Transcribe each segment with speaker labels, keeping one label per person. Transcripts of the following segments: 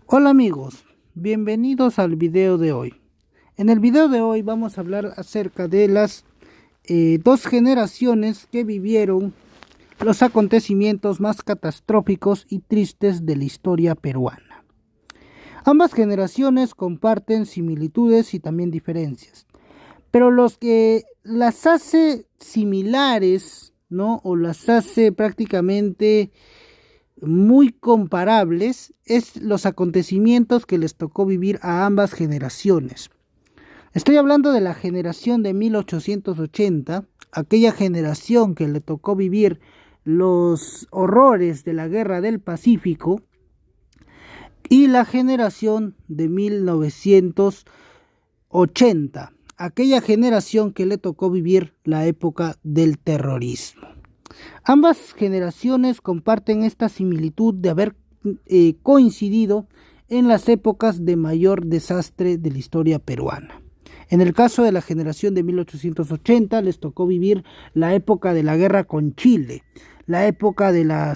Speaker 1: Hola amigos, bienvenidos al video de hoy. En el video de hoy vamos a hablar acerca de las dos generaciones que vivieron los acontecimientos más catastróficos y tristes de la historia peruana. Ambas generaciones comparten similitudes y también diferencias, pero los que las hace similares, ¿no? O las hace prácticamente muy comparables es los acontecimientos que les tocó vivir a ambas generaciones. Estoy hablando de la generación de 1880, aquella generación que le tocó vivir los horrores de la Guerra del Pacífico, y la generación de 1980, aquella generación que le tocó vivir la época del terrorismo. Ambas generaciones comparten esta similitud de haber coincidido en las épocas de mayor desastre de la historia peruana. En el caso de la generación de 1880 les tocó vivir la época de la guerra con Chile, la época de la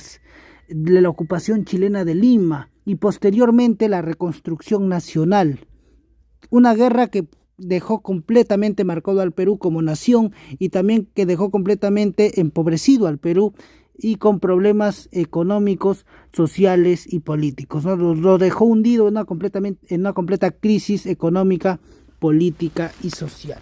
Speaker 1: ocupación chilena de Lima y posteriormente la reconstrucción nacional. Una guerra que dejó completamente marcado al Perú como nación y también que dejó completamente empobrecido al Perú y con problemas económicos, sociales y políticos, ¿no? Lo dejó hundido en una completa crisis económica, política y social.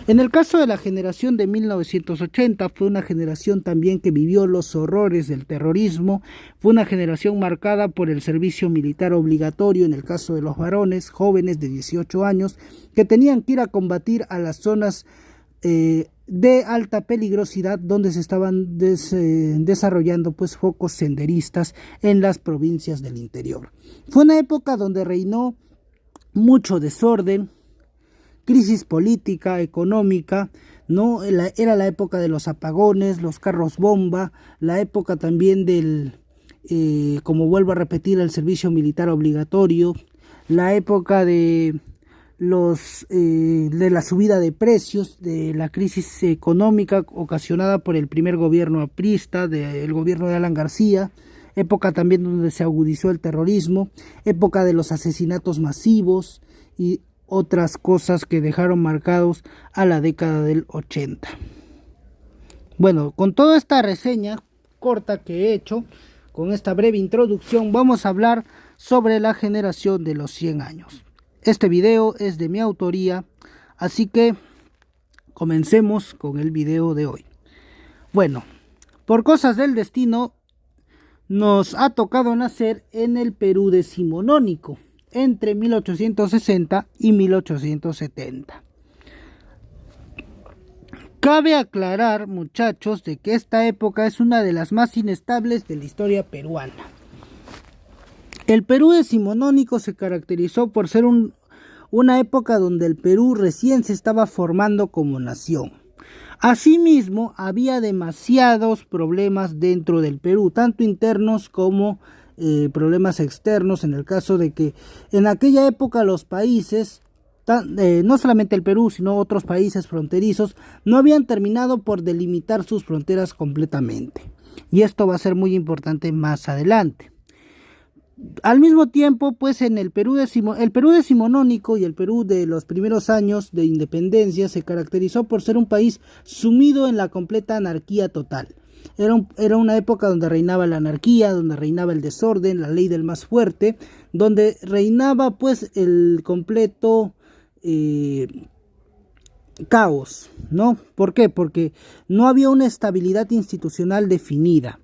Speaker 1: En el caso de la generación de 1980, fue una generación también que vivió los horrores del terrorismo, fue una generación marcada por el servicio militar obligatorio en el caso de los varones jóvenes de 18 años que tenían que ir a combatir a las zonas de alta peligrosidad donde se estaban desarrollando pues focos senderistas en las provincias del interior. Fue una época donde reinó mucho desorden, crisis política, económica, ¿no? Era la época de los apagones, los carros bomba, la época también del, como vuelvo a repetir, el servicio militar obligatorio, la época de la subida de precios, de la crisis económica ocasionada por el primer gobierno aprista, del gobierno de Alan García, época también donde se agudizó el terrorismo, época de los asesinatos masivos y otras cosas que dejaron marcados a la década del 80. Bueno, con toda esta reseña corta que he hecho, con esta breve introducción, vamos a hablar sobre la generación de los 100 años. Este video es de mi autoría, así que comencemos con el video de hoy. Bueno, por cosas del destino, nos ha tocado nacer en el Perú decimonónico, entre 1860 y 1870. Cabe aclarar, muchachos, de que esta época es una de las más inestables de la historia peruana. El Perú decimonónico se caracterizó por ser una época donde el Perú recién se estaba formando como nación. Asimismo, había demasiados problemas dentro del Perú, tanto internos como problemas externos, en el caso de que en aquella época los países, no solamente el Perú, sino otros países fronterizos, no habían terminado por delimitar sus fronteras completamente. Y esto va a ser muy importante más adelante. Al mismo tiempo, pues en el Perú decimonónico y el Perú de los primeros años de independencia se caracterizó por ser un país sumido en la completa anarquía total. Era una época donde reinaba la anarquía, donde reinaba el desorden, la ley del más fuerte, donde reinaba pues el completo caos, ¿no? ¿Por qué? Porque no había una estabilidad institucional definida.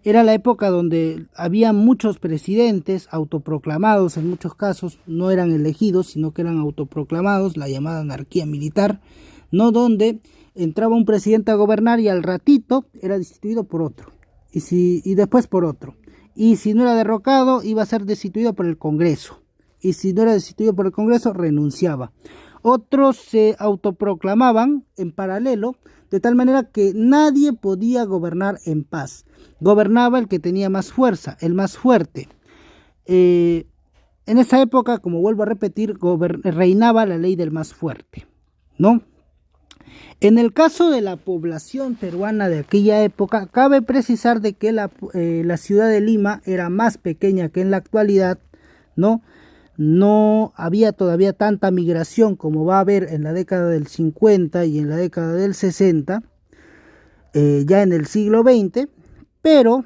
Speaker 1: Era la época donde había muchos presidentes autoproclamados, en muchos casos no eran elegidos, sino que eran autoproclamados, la llamada anarquía militar, ¿no? Donde entraba un presidente a gobernar y al ratito era destituido por otro, y después por otro. Y si no era derrocado, iba a ser destituido por el Congreso. Y si no era destituido por el Congreso, renunciaba. Otros se autoproclamaban en paralelo, de tal manera que nadie podía gobernar en paz. Gobernaba el que tenía más fuerza, el más fuerte. En esa época, como vuelvo a repetir, reinaba la ley del más fuerte, ¿no? En el caso de la población peruana de aquella época, cabe precisar de que la ciudad de Lima era más pequeña que en la actualidad, ¿no? no había todavía tanta migración como va a haber en la década del 50 y en la década del 60, ya en el siglo XX, pero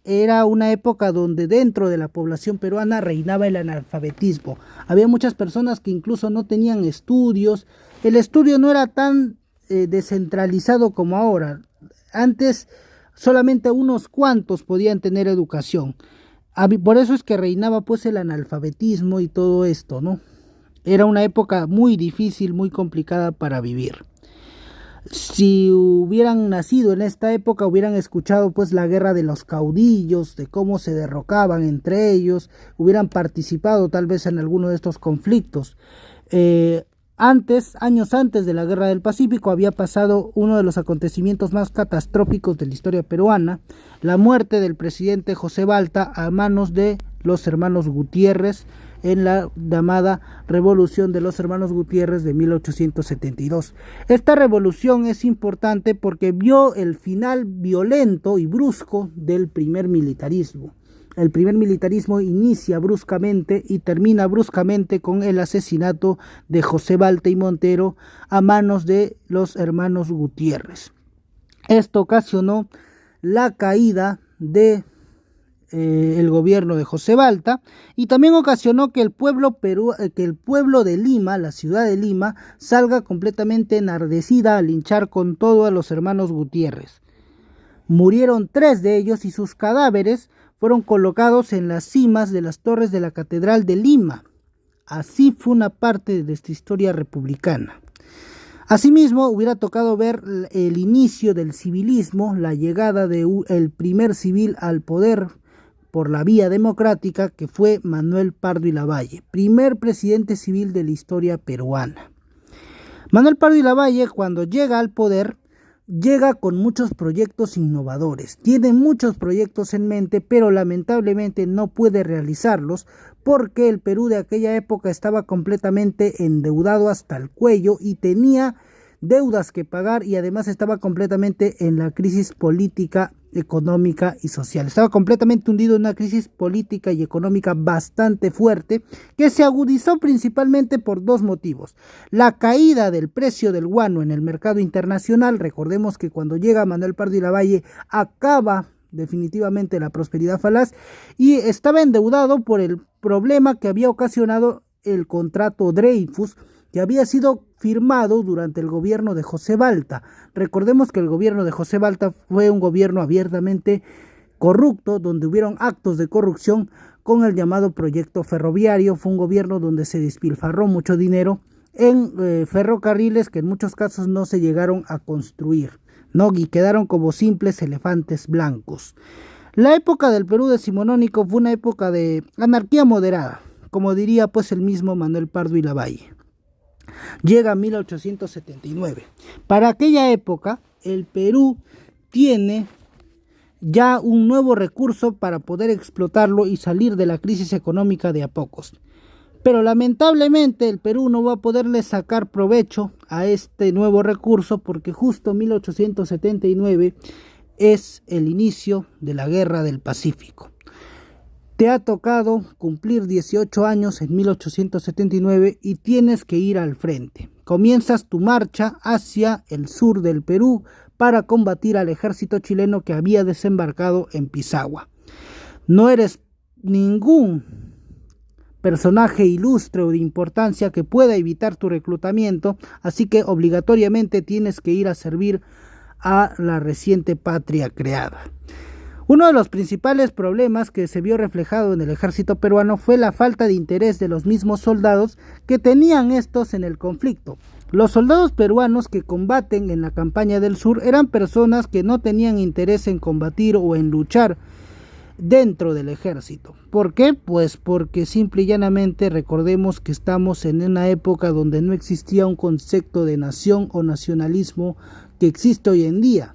Speaker 1: era una época donde dentro de la población peruana reinaba el analfabetismo. Había muchas personas que incluso no tenían estudios. El estudio no era tan descentralizado como ahora. Antes solamente unos cuantos podían tener educación. Por eso es que reinaba pues el analfabetismo y todo esto, ¿no? Era una época muy difícil, muy complicada para vivir. Si hubieran nacido en esta época, hubieran escuchado pues la guerra de los caudillos, de cómo se derrocaban entre ellos, hubieran participado tal vez en alguno de estos conflictos. Años antes de la Guerra del Pacífico, había pasado uno de los acontecimientos más catastróficos de la historia peruana, la muerte del presidente José Balta a manos de los hermanos Gutiérrez en la llamada Revolución de los Hermanos Gutiérrez de 1872. Esta revolución es importante porque vio el final violento y brusco del primer militarismo. El primer militarismo inicia bruscamente y termina bruscamente con el asesinato de José Balta y Montero a manos de los hermanos Gutiérrez. Esto ocasionó la caída de el gobierno de José Balta, y también ocasionó que el pueblo de Lima, la ciudad de Lima, salga completamente enardecida a linchar con todo a los hermanos Gutiérrez. Murieron 3 de ellos y sus cadáveres fueron colocados en las cimas de las torres de la Catedral de Lima. Así fue una parte de esta historia republicana. Asimismo, hubiera tocado ver el inicio del civilismo, la llegada del primer civil al poder por la vía democrática, que fue Manuel Pardo y Lavalle, primer presidente civil de la historia peruana. Manuel Pardo y Lavalle, cuando llega al poder, llega con muchos proyectos innovadores. Tiene muchos proyectos en mente, pero lamentablemente no puede realizarlos porque el Perú de aquella época estaba completamente endeudado hasta el cuello y tenía deudas que pagar, y además estaba completamente en la crisis política, económica y social. Estaba completamente hundido en una crisis política y económica bastante fuerte, que se agudizó principalmente por 2 motivos. La caída del precio del guano en el mercado internacional. Recordemos que cuando llega Manuel Pardo y Lavalle acaba definitivamente la prosperidad falaz, y estaba endeudado por el problema que había ocasionado el contrato Dreyfus, que había sido firmado durante el gobierno de José Balta. Recordemos que el gobierno de José Balta fue un gobierno abiertamente corrupto, donde hubieron actos de corrupción con el llamado proyecto ferroviario. Fue un gobierno donde se despilfarró mucho dinero en ferrocarriles que en muchos casos no se llegaron a construir, ¿no? Y quedaron como simples elefantes blancos. La época del Perú decimonónico fue una época de anarquía moderada, como diría pues el mismo Manuel Pardo y Lavalle. Llega 1879. Para aquella época, el Perú tiene ya un nuevo recurso para poder explotarlo y salir de la crisis económica de a pocos. Pero lamentablemente el Perú no va a poderle sacar provecho a este nuevo recurso, porque justo 1879 es el inicio de la Guerra del Pacífico. Te ha tocado cumplir 18 años en 1879 y tienes que ir al frente. Comienzas tu marcha hacia el sur del Perú para combatir al ejército chileno que había desembarcado en Pisagua. No eres ningún personaje ilustre o de importancia que pueda evitar tu reclutamiento, así que obligatoriamente tienes que ir a servir a la reciente patria creada. Uno de los principales problemas que se vio reflejado en el ejército peruano fue la falta de interés de los mismos soldados que tenían estos en el conflicto. Los soldados peruanos que combaten en la campaña del sur eran personas que no tenían interés en combatir o en luchar dentro del ejército. ¿Por qué? Pues porque simple y llanamente recordemos que estamos en una época donde no existía un concepto de nación o nacionalismo que existe hoy en día.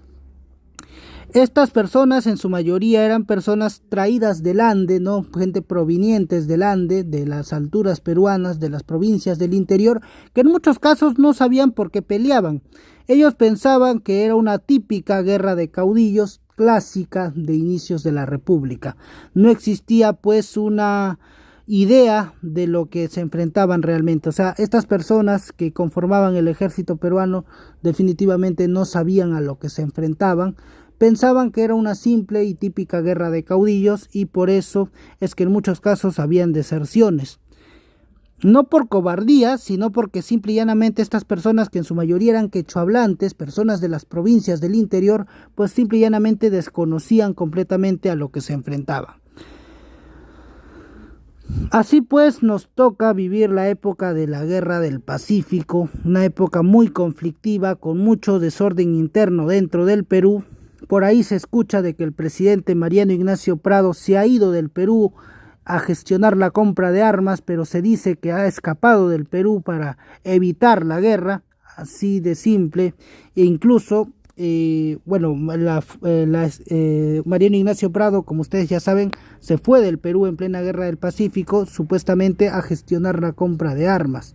Speaker 1: Estas personas en su mayoría eran personas traídas del Ande, ¿no? Gente provenientes del Ande, de las alturas peruanas, de las provincias del interior, que en muchos casos no sabían por qué peleaban. Ellos pensaban que era una típica guerra de caudillos clásica de inicios de la República. No existía pues una idea de lo que se enfrentaban realmente. O sea, estas personas que conformaban el ejército peruano definitivamente no sabían a lo que se enfrentaban. Pensaban que era una simple y típica guerra de caudillos y por eso es que en muchos casos habían deserciones. No por cobardía, sino porque simple y llanamente estas personas, que en su mayoría eran quechohablantes, personas de las provincias del interior, pues simple y llanamente desconocían completamente a lo que se enfrentaban. Así pues, nos toca vivir la época de la Guerra del Pacífico, una época muy conflictiva, con mucho desorden interno dentro del Perú. Por ahí se escucha de que el presidente Mariano Ignacio Prado se ha ido del Perú a gestionar la compra de armas, pero se dice que ha escapado del Perú para evitar la guerra, así de simple, e incluso Mariano Ignacio Prado, como ustedes ya saben, se fue del Perú en plena Guerra del Pacífico, supuestamente a gestionar la compra de armas.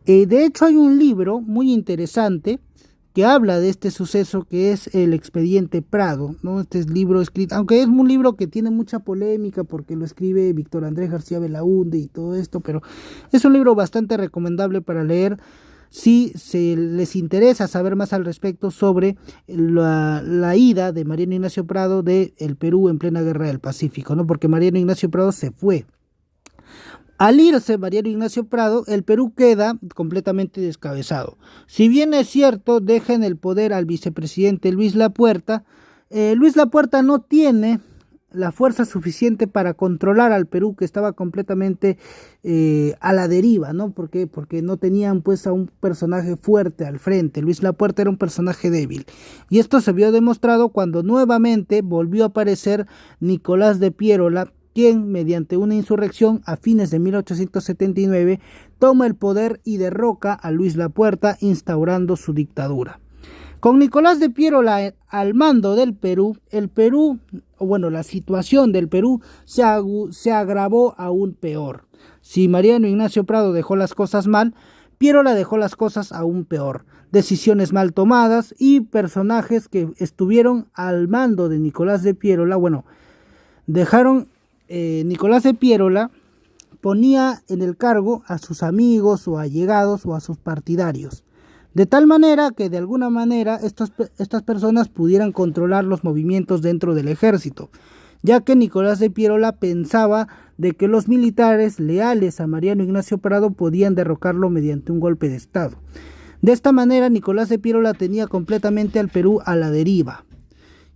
Speaker 1: De hecho, hay un libro muy interesante que habla de este suceso, que es el Expediente Prado, ¿no? Este es libro escrito, aunque es un libro que tiene mucha polémica porque lo escribe Víctor Andrés García Belaúnde y todo esto, pero es un libro bastante recomendable para leer si se les interesa saber más al respecto sobre la ida de Mariano Ignacio Prado del Perú en plena Guerra del Pacífico, ¿no? Porque Mariano Ignacio Prado se fue. Al irse Mariano Ignacio Prado, el Perú queda completamente descabezado. Si bien es cierto, deja en el poder al vicepresidente Luis Lapuerta, Luis Lapuerta no tiene la fuerza suficiente para controlar al Perú, que estaba completamente a la deriva, ¿no? ¿Por qué? Porque no tenían pues a un personaje fuerte al frente. Luis Lapuerta era un personaje débil. Y esto se vio demostrado cuando nuevamente volvió a aparecer Nicolás de Piérola, quien mediante una insurrección a fines de 1879 toma el poder y derroca a Luis Lapuerta, instaurando su dictadura. Con Nicolás de Piérola al mando del Perú, la situación del Perú se agravó aún peor. Si Mariano Ignacio Prado dejó las cosas mal, Piérola dejó las cosas aún peor. Decisiones mal tomadas y personajes que estuvieron al mando de Nicolás de Piérola, Nicolás de Piérola ponía en el cargo a sus amigos o allegados o a sus partidarios, de tal manera que de alguna manera estas personas pudieran controlar los movimientos dentro del ejército, ya que Nicolás de Piérola pensaba de que los militares leales a Mariano Ignacio Prado podían derrocarlo mediante un golpe de estado. De esta manera Nicolás de Piérola tenía completamente al Perú a la deriva.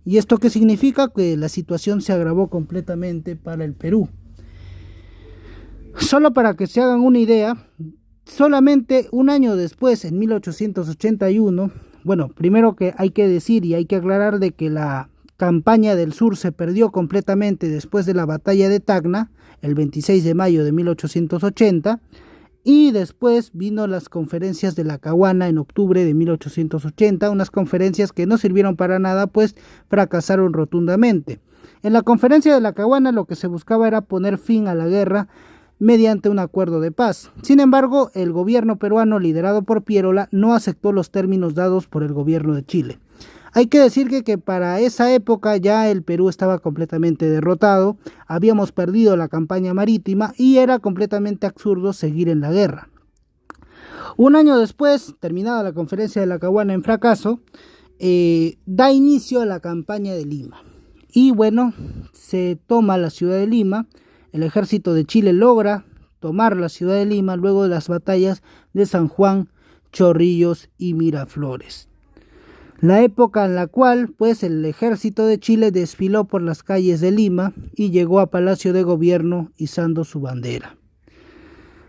Speaker 1: ¿Y esto qué significa? Que la situación se agravó completamente para el Perú. Solo para que se hagan una idea, solamente un año después, en 1881, primero que hay que decir y hay que aclarar de que la campaña del sur se perdió completamente después de la batalla de Tacna, el 26 de mayo de 1880, y después vino las conferencias de la Caguana en octubre de 1880, unas conferencias que no sirvieron para nada, pues fracasaron rotundamente. En la conferencia de la Caguana lo que se buscaba era poner fin a la guerra mediante un acuerdo de paz. Sin embargo, el gobierno peruano liderado por Piérola no aceptó los términos dados por el gobierno de Chile. Hay que decir que para esa época ya el Perú estaba completamente derrotado, habíamos perdido la campaña marítima y era completamente absurdo seguir en la guerra. Un año después, terminada la conferencia de la Caguana en fracaso, da inicio a la campaña de Lima. Y se toma la ciudad de Lima, el ejército de Chile logra tomar la ciudad de Lima luego de las batallas de San Juan, Chorrillos y Miraflores. La época en la cual el ejército de Chile desfiló por las calles de Lima y llegó a Palacio de Gobierno izando su bandera.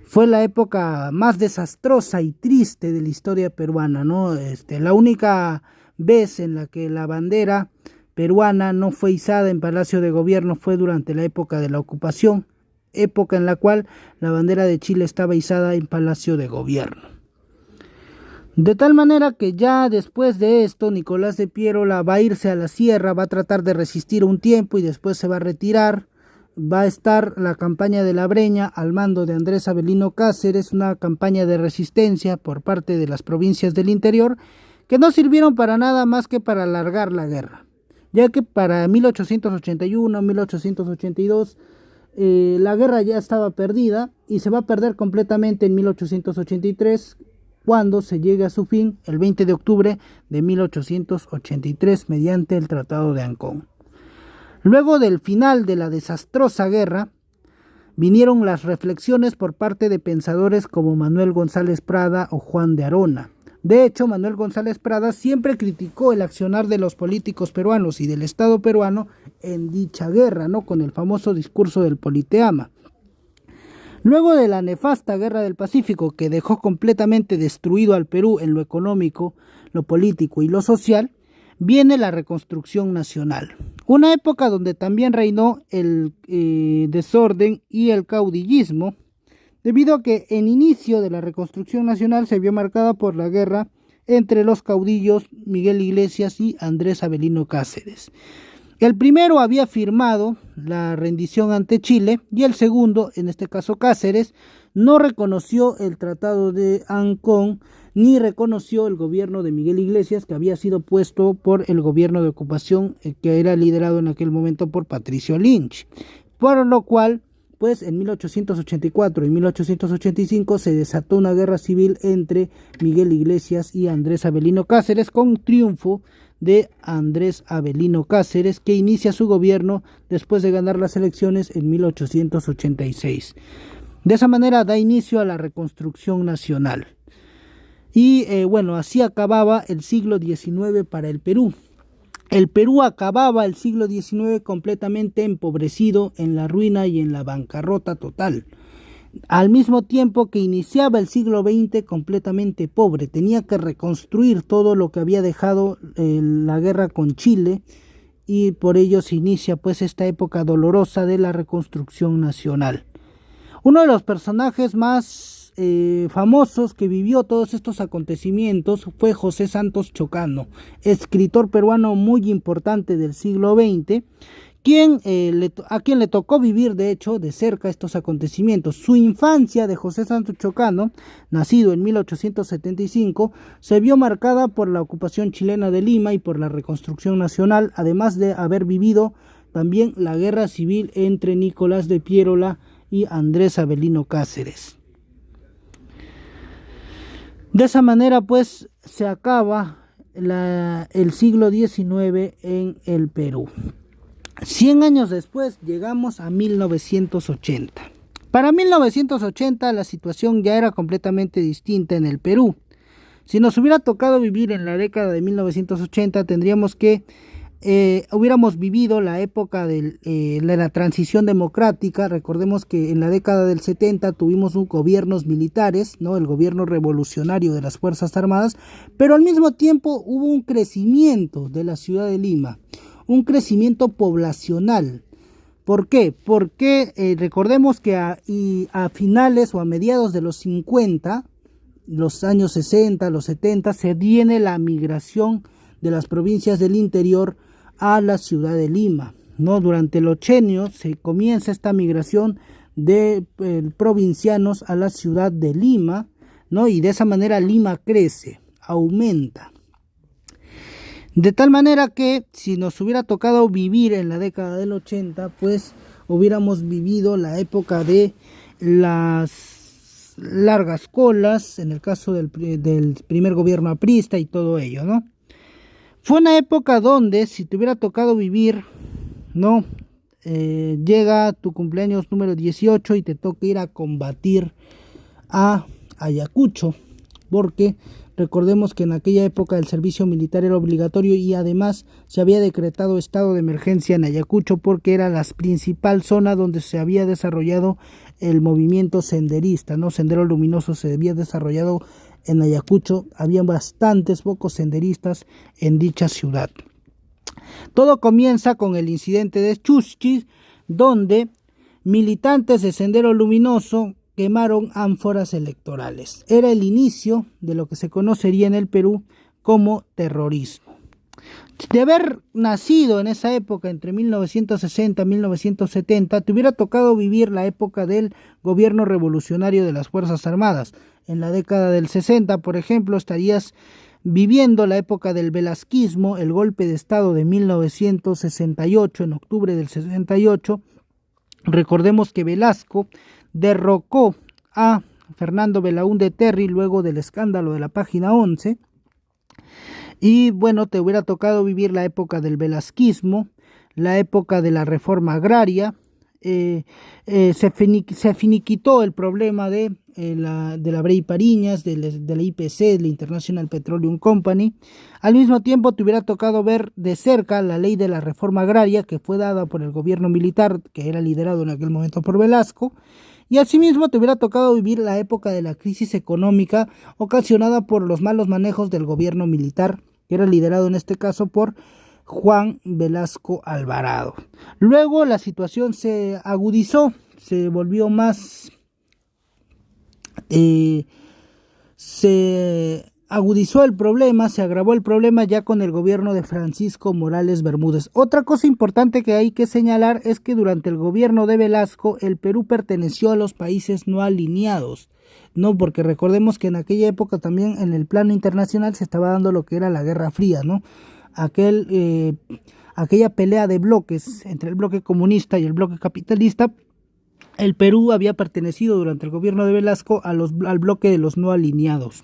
Speaker 1: Fue la época más desastrosa y triste de la historia peruana, ¿no? La única vez en la que la bandera peruana no fue izada en Palacio de Gobierno fue durante la época de la ocupación, época en la cual la bandera de Chile estaba izada en Palacio de Gobierno. De tal manera que ya después de esto, Nicolás de Piérola va a irse a la sierra, va a tratar de resistir un tiempo y después se va a retirar. Va a estar la campaña de la Breña al mando de Andrés Avelino Cáceres, una campaña de resistencia por parte de las provincias del interior que no sirvieron para nada más que para alargar la guerra, ya que para 1881, 1882 la guerra ya estaba perdida y se va a perder completamente en 1883, cuando se llegue a su fin el 20 de octubre de 1883 mediante el Tratado de Ancón. Luego del final de la desastrosa guerra, vinieron las reflexiones por parte de pensadores como Manuel González Prada o Juan de Arona. De hecho, Manuel González Prada siempre criticó el accionar de los políticos peruanos y del Estado peruano en dicha guerra, ¿no? Con el famoso discurso del Politeama. Luego de la nefasta Guerra del Pacífico, que dejó completamente destruido al Perú en lo económico, lo político y lo social, viene la reconstrucción nacional. Una época donde también reinó el desorden y el caudillismo, debido a que el inicio de la reconstrucción nacional se vio marcada por la guerra entre los caudillos Miguel Iglesias y Andrés Avelino Cáceres. El primero había firmado la rendición ante Chile y el segundo, en este caso Cáceres, no reconoció el Tratado de Ancón ni reconoció el gobierno de Miguel Iglesias, que había sido puesto por el gobierno de ocupación que era liderado en aquel momento por Patricio Lynch, por lo cual pues en 1884 y 1885 se desató una guerra civil entre Miguel Iglesias y Andrés Avelino Cáceres, con triunfo de Andrés Avelino Cáceres, que inicia su gobierno después de ganar las elecciones en 1886. De esa manera da inicio a la reconstrucción nacional. Y bueno, así acababa el siglo XIX para el Perú. El Perú acababa el siglo XIX completamente empobrecido, en la ruina y en la bancarrota total. Al mismo tiempo que iniciaba el siglo XX completamente pobre, tenía que reconstruir todo lo que había dejado la guerra con Chile, y por ello se inicia pues esta época dolorosa de la reconstrucción nacional. Uno de los personajes más famosos que vivió todos estos acontecimientos fue José Santos Chocano, escritor peruano muy importante del siglo XX, a quien le tocó vivir de hecho de cerca estos acontecimientos. Su infancia de José Santos Chocano, nacido en 1875, se vio marcada por la ocupación chilena de Lima y por la reconstrucción nacional, además de haber vivido también la guerra civil entre Nicolás de Piérola y Andrés Avelino Cáceres. De esa manera pues se acaba el siglo XIX en el Perú. 100 años después llegamos a 1980. Para 1980 la situación ya era completamente distinta en el Perú. Si nos hubiera tocado vivir en la década de 1980, tendríamos que hubiéramos vivido la época de la transición democrática. Recordemos que en la década del 70 tuvimos gobiernos militares, ¿no? El gobierno revolucionario de las Fuerzas Armadas, pero al mismo tiempo hubo un crecimiento de la ciudad de Lima, un crecimiento poblacional. ¿Por qué? Porque recordemos que a finales o a mediados de los 50, los años 60, los 70, se viene la migración de las provincias del interior a la ciudad de Lima, ¿no? Durante el ochenio se comienza esta migración de provincianos a la ciudad de Lima, ¿no? Y de esa manera Lima crece, aumenta. De tal manera que si nos hubiera tocado vivir en la década del 80, pues hubiéramos vivido la época de las largas colas, en el caso del primer gobierno aprista y todo ello, ¿no? Fue una época donde si te hubiera tocado vivir, ¿no? Llega tu cumpleaños número 18 y te toca ir a combatir a Ayacucho, porque recordemos que en aquella época el servicio militar era obligatorio y además se había decretado estado de emergencia en Ayacucho porque era la principal zona donde se había desarrollado el movimiento senderista, ¿no? Sendero Luminoso se había desarrollado en Ayacucho, había bastantes pocos senderistas en dicha ciudad. Todo comienza con el incidente de Chusquis, donde militantes de Sendero Luminoso quemaron ánforas electorales. Era el inicio de lo que se conocería en el Perú como terrorismo. De haber nacido en esa época, entre 1960 y 1970, te hubiera tocado vivir la época del gobierno revolucionario de las Fuerzas Armadas. En la década del 60, por ejemplo, estarías viviendo la época del velasquismo, el golpe de estado de 1968, en octubre del 68, Recordemos que Velasco derrocó a Fernando Belaúnde Terry luego del escándalo de la página 11. Y bueno, te hubiera tocado vivir la época del velasquismo, la época de la reforma agraria. Se finiquitó el problema de la Bray Pariñas, de la IPC, la International Petroleum Company. Al mismo tiempo te hubiera tocado ver de cerca la ley de la reforma agraria que fue dada por el gobierno militar, que era liderado en aquel momento por Velasco. Y asimismo te hubiera tocado vivir la época de la crisis económica ocasionada por los malos manejos del gobierno militar, que era liderado en este caso por Juan Velasco Alvarado. Luego la situación se agudizó, se volvió más... se agudizó el problema, se agravó el problema ya con el gobierno de Francisco Morales Bermúdez. Otra cosa importante que hay que señalar es que durante el gobierno de Velasco el Perú perteneció a los países no alineados, ¿no? Porque recordemos que en aquella época también en el plano internacional se estaba dando lo que era la Guerra Fría, ¿no? Aquella pelea de bloques entre el bloque comunista y el bloque capitalista. El Perú había pertenecido durante el gobierno de Velasco al bloque de los no alineados.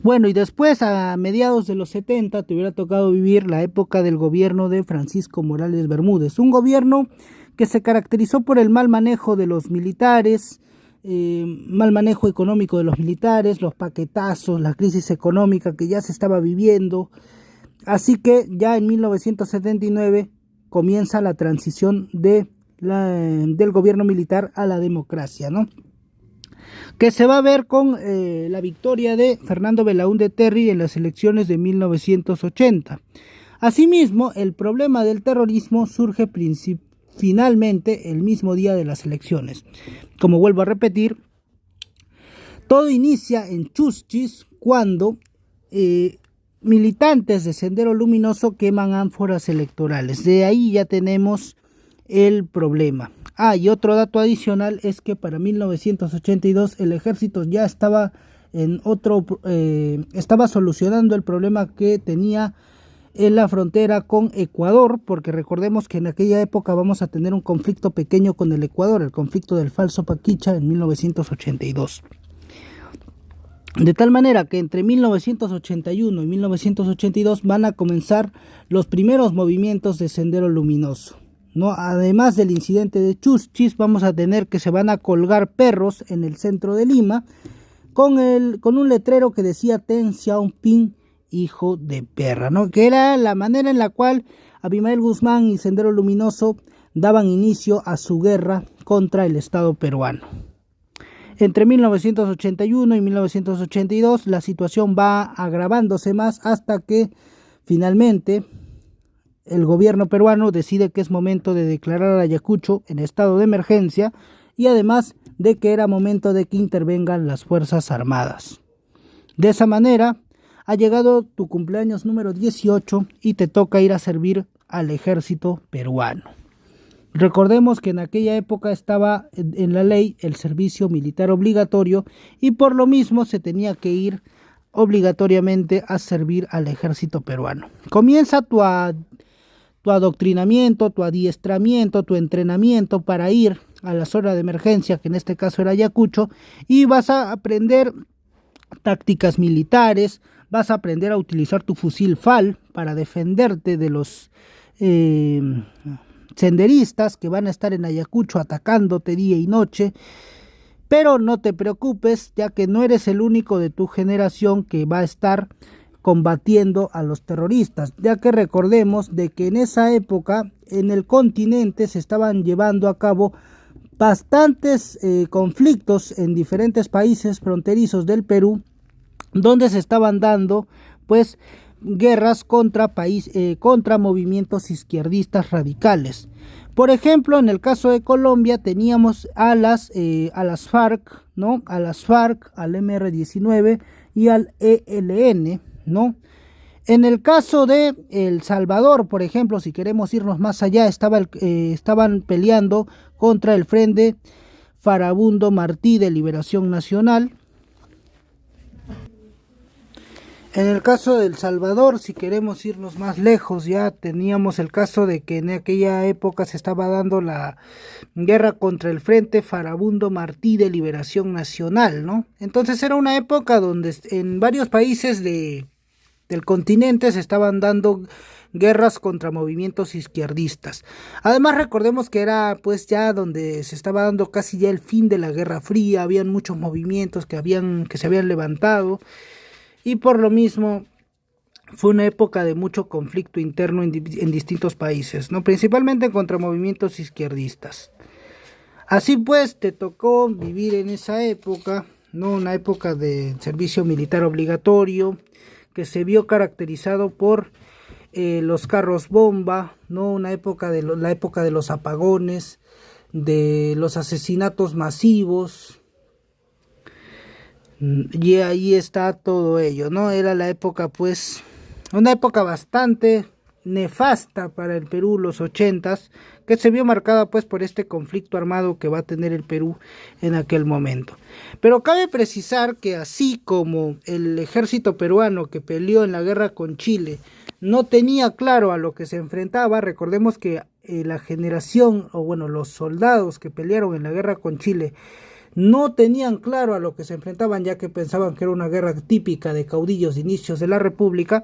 Speaker 1: Bueno, y después a mediados de los 70 te hubiera tocado vivir la época del gobierno de Francisco Morales Bermúdez, un gobierno que se caracterizó por el mal manejo de los militares, mal manejo económico de los militares, los paquetazos, la crisis económica que ya se estaba viviendo. Así que ya en 1979 comienza la transición del gobierno militar a la democracia, ¿no? Que se va a ver con la victoria de Fernando Belaúnde Terry en las elecciones de 1980. Asimismo, el problema del terrorismo surge finalmente el mismo día de las elecciones. Como vuelvo a repetir, todo inicia en Chusquis cuando militantes de Sendero Luminoso queman ánforas electorales. De ahí ya tenemos el problema. Y otro dato adicional es que para 1982 el ejército ya estaba estaba solucionando el problema que tenía en la frontera con Ecuador, porque recordemos que en aquella época vamos a tener un conflicto pequeño con el Ecuador, el conflicto del falso Paquicha en 1982. De tal manera que entre 1981 y 1982 van a comenzar los primeros movimientos de Sendero Luminoso, ¿no? Además del incidente de Chusquis, vamos a tener que se van a colgar perros en el centro de Lima con un letrero que decía Deng Xiaoping, hijo de perra, ¿no? Que era la manera en la cual Abimael Guzmán y Sendero Luminoso daban inicio a su guerra contra el Estado peruano. Entre 1981 y 1982 la situación va agravándose más hasta que finalmente el gobierno peruano decide que es momento de declarar a Ayacucho en estado de emergencia y además de que era momento de que intervengan las Fuerzas Armadas. De esa manera ha llegado tu cumpleaños número 18 y te toca ir a servir al ejército peruano. Recordemos que en aquella época estaba en la ley el servicio militar obligatorio y por lo mismo se tenía que ir obligatoriamente a servir al ejército peruano. Comienza tu adoctrinamiento, tu adiestramiento, tu entrenamiento para ir a la zona de emergencia, que en este caso era Ayacucho, y vas a aprender tácticas militares, vas a aprender a utilizar tu fusil FAL para defenderte de los senderistas que van a estar en Ayacucho atacándote día y noche. Pero no te preocupes, ya que no eres el único de tu generación que va a estar combatiendo a los terroristas, ya que recordemos de que en esa época en el continente se estaban llevando a cabo bastantes conflictos en diferentes países fronterizos del Perú, donde se estaban dando pues guerras contra movimientos izquierdistas radicales. Por ejemplo, en el caso de Colombia teníamos a las FARC, ¿no? A las FARC, al MR-19 y al ELN, ¿no? En el caso de El Salvador, por ejemplo, si queremos irnos más allá, estaban peleando contra el Frente Farabundo Martí de Liberación Nacional. En el caso de El Salvador, si queremos irnos más lejos, ya teníamos el caso de que en aquella época se estaba dando la guerra contra el Frente Farabundo Martí de Liberación Nacional, ¿no? Entonces era una época donde en varios países del continente se estaban dando guerras contra movimientos izquierdistas. Además recordemos que era pues ya donde se estaba dando casi ya el fin de la Guerra Fría, habían muchos movimientos que se habían levantado y por lo mismo fue una época de mucho conflicto interno en distintos países, ¿no? Principalmente contra movimientos izquierdistas. Así pues, te tocó vivir en esa época, ¿no? Una época de servicio militar obligatorio que se vio caracterizado por los carros bomba, ¿no? Una época la época de los apagones, de los asesinatos masivos. Y ahí está todo ello, ¿no? Era la época, pues, una época bastante nefasta para el Perú, los 80s, que se vio marcada pues por este conflicto armado que va a tener el Perú en aquel momento. Pero cabe precisar que así como el ejército peruano que peleó en la guerra con Chile no tenía claro a lo que se enfrentaba, recordemos que la generación, o bueno, los soldados que pelearon en la guerra con Chile no tenían claro a lo que se enfrentaban, ya que pensaban que era una guerra típica de caudillos de inicios de la República.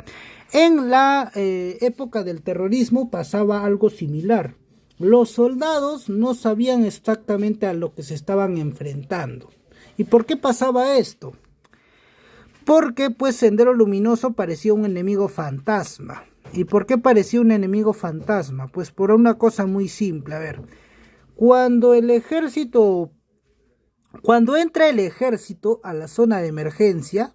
Speaker 1: En la época del terrorismo pasaba algo similar. Los soldados no sabían exactamente a lo que se estaban enfrentando. ¿Y por qué pasaba esto? Porque pues Sendero Luminoso parecía un enemigo fantasma. ¿Y por qué parecía un enemigo fantasma? Pues por una cosa muy simple. A ver, cuando entra el ejército a la zona de emergencia,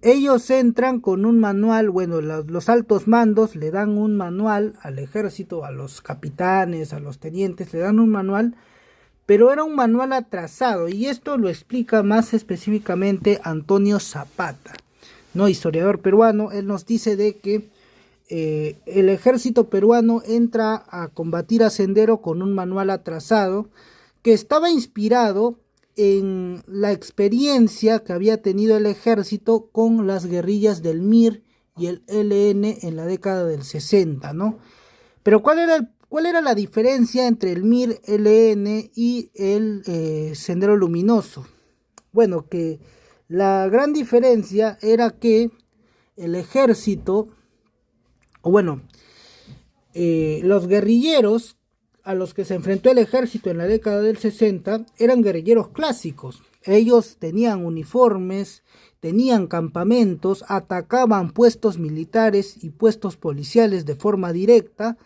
Speaker 1: ellos entran con un manual, bueno, los altos mandos le dan un manual al ejército, a los capitanes, a los tenientes, le dan un manual, pero era un manual atrasado, y esto lo explica más específicamente Antonio Zapata, ¿no? Historiador peruano. Él nos dice de que el ejército peruano entra a combatir a Sendero con un manual atrasado, que estaba inspirado en la experiencia que había tenido el ejército con las guerrillas del MIR y el ELN en la década del 60, ¿no? Pero ¿cuál era la diferencia entre el MIR, ELN y el Sendero Luminoso? Bueno, que la gran diferencia era que el ejército, o bueno, los guerrilleros a los que se enfrentó el ejército en la década del 60 eran guerrilleros clásicos. Ellos tenían uniformes, tenían campamentos, atacaban puestos militares y puestos policiales de forma directa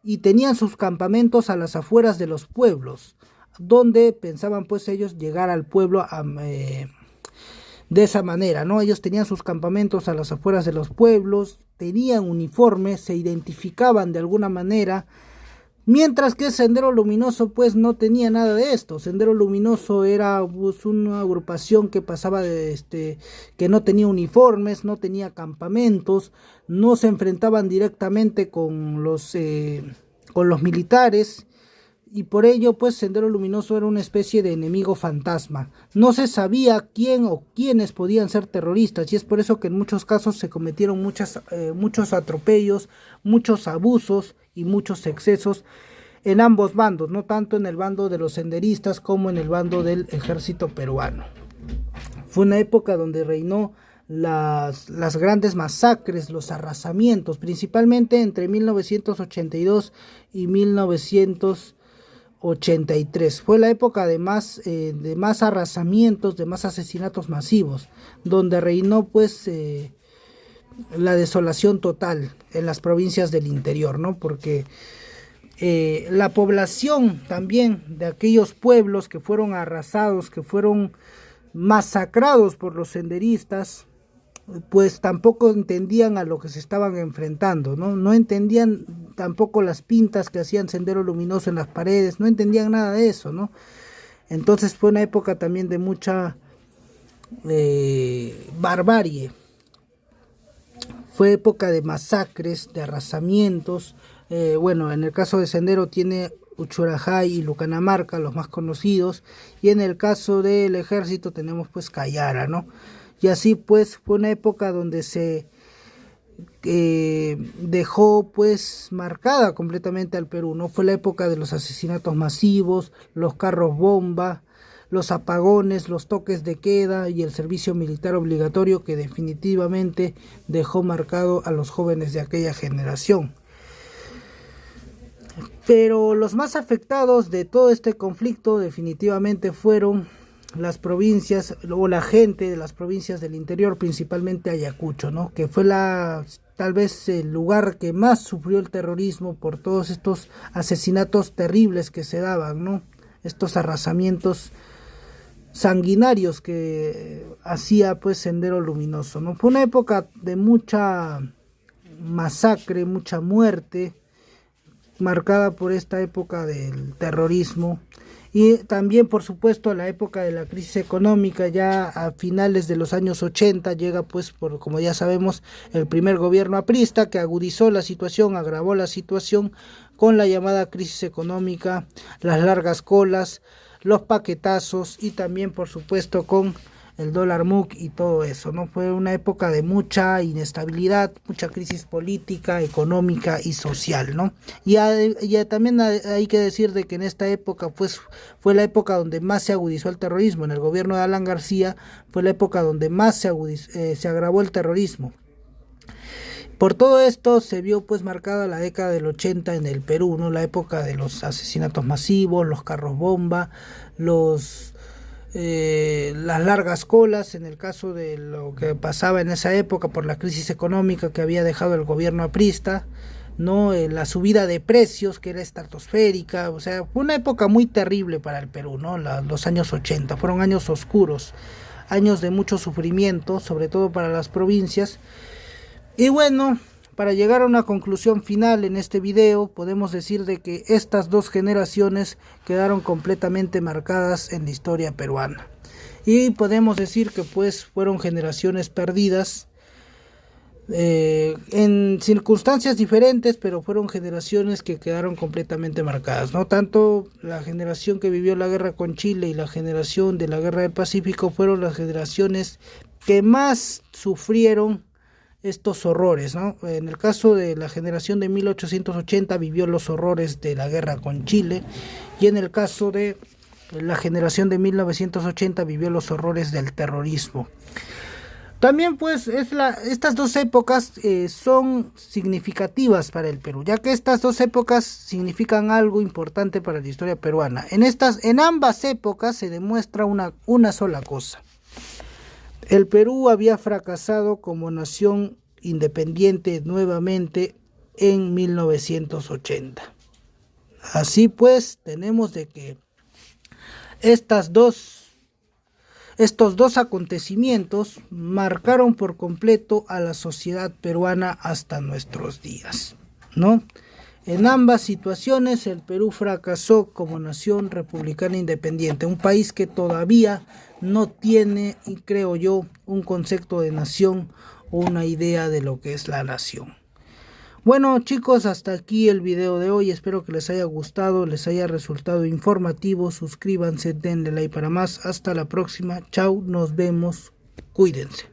Speaker 1: y tenían sus campamentos a las afueras de los pueblos, donde pensaban pues ellos llegar al pueblo de esa manera, ¿no? Ellos tenían sus campamentos a las afueras de los pueblos, tenían uniformes, se identificaban de alguna manera. Mientras que Sendero Luminoso pues no tenía nada de esto. Sendero Luminoso era pues una agrupación que pasaba que no tenía uniformes, no tenía campamentos, no se enfrentaban directamente con los militares, y por ello pues Sendero Luminoso era una especie de enemigo fantasma. No se sabía quién o quiénes podían ser terroristas, y es por eso que en muchos casos se cometieron muchos atropellos, muchos abusos y muchos excesos en ambos bandos, no tanto en el bando de los senderistas como en el bando del ejército peruano. Fue una época donde reinó las grandes masacres, los arrasamientos, principalmente entre 1982 y 1983. Fue la época de más arrasamientos, de más asesinatos masivos, donde reinó pues la desolación total en las provincias del interior, ¿no? Porque la población también de aquellos pueblos que fueron arrasados, que fueron masacrados por los senderistas, pues tampoco entendían a lo que se estaban enfrentando, ¿no? No entendían tampoco las pintas que hacían Sendero Luminoso en las paredes, no entendían nada de eso, ¿no? Entonces fue una época también de mucha barbarie. Fue época de masacres, de arrasamientos. Bueno, en el caso de Sendero tiene Uchurajay y Lucanamarca, los más conocidos, y en el caso del ejército tenemos pues Cayara, ¿no? y así pues fue una época donde se dejó pues marcada completamente al Perú, ¿no? Fue la época de los asesinatos masivos, los carros bomba, los apagones, los toques de queda y el servicio militar obligatorio que definitivamente dejó marcado a los jóvenes de aquella generación. Pero los más afectados de todo este conflicto definitivamente fueron las provincias o la gente de las provincias del interior, principalmente Ayacucho, ¿no? Que fue tal vez el lugar que más sufrió el terrorismo por todos estos asesinatos terribles que se daban, ¿no? Estos arrasamientos sanguinarios que hacía pues Sendero Luminoso, ¿no? Fue una época de mucha masacre, mucha muerte, marcada por esta época del terrorismo. Y también, por supuesto, la época de la crisis económica, ya a finales de los años 80, llega pues, como ya sabemos, el primer gobierno aprista que agudizó la situación, agravó la situación con la llamada crisis económica, las largas colas, los paquetazos y también, por supuesto, con el dólar MUC y todo eso, ¿no? Fue una época de mucha inestabilidad, mucha crisis política, económica y social, ¿no? Y también hay que decir de que en esta época pues fue la época donde más se agudizó el terrorismo. En el gobierno de Alan García fue la época donde más se agravó el terrorismo. Por todo esto se vio pues marcada la década del 80 en el Perú, ¿no? La época de los asesinatos masivos, los carros bomba, las largas colas, en el caso de lo que pasaba en esa época por la crisis económica que había dejado el gobierno aprista, ¿no? La subida de precios que era estratosférica, o sea, fue una época muy terrible para el Perú, ¿no? Los años 80 fueron años oscuros, años de mucho sufrimiento, sobre todo para las provincias. Y bueno, para llegar a una conclusión final en este video, podemos decir de que estas dos generaciones quedaron completamente marcadas en la historia peruana. Y podemos decir que pues fueron generaciones perdidas en circunstancias diferentes, pero fueron generaciones que quedaron completamente marcadas, ¿no? Tanto la generación que vivió la guerra con Chile y la generación de la guerra del Pacífico fueron las generaciones que más sufrieron estos horrores, ¿no? En el caso de la generación de 1880 vivió los horrores de la guerra con Chile, y en el caso de la generación de 1980 vivió los horrores del terrorismo. También pues estas dos épocas son significativas para el Perú, ya que estas dos épocas significan algo importante para la historia peruana. En ambas épocas se demuestra una sola cosa: el Perú había fracasado como nación independiente nuevamente en 1980. Así pues, tenemos de que estos dos acontecimientos marcaron por completo a la sociedad peruana hasta nuestros días, ¿no? En ambas situaciones el Perú fracasó como nación republicana independiente, un país que todavía no tiene, creo yo, un concepto de nación o una idea de lo que es la nación. Bueno chicos, hasta aquí el video de hoy, espero que les haya gustado, les haya resultado informativo, suscríbanse, denle like para más, hasta la próxima, chao, nos vemos, cuídense.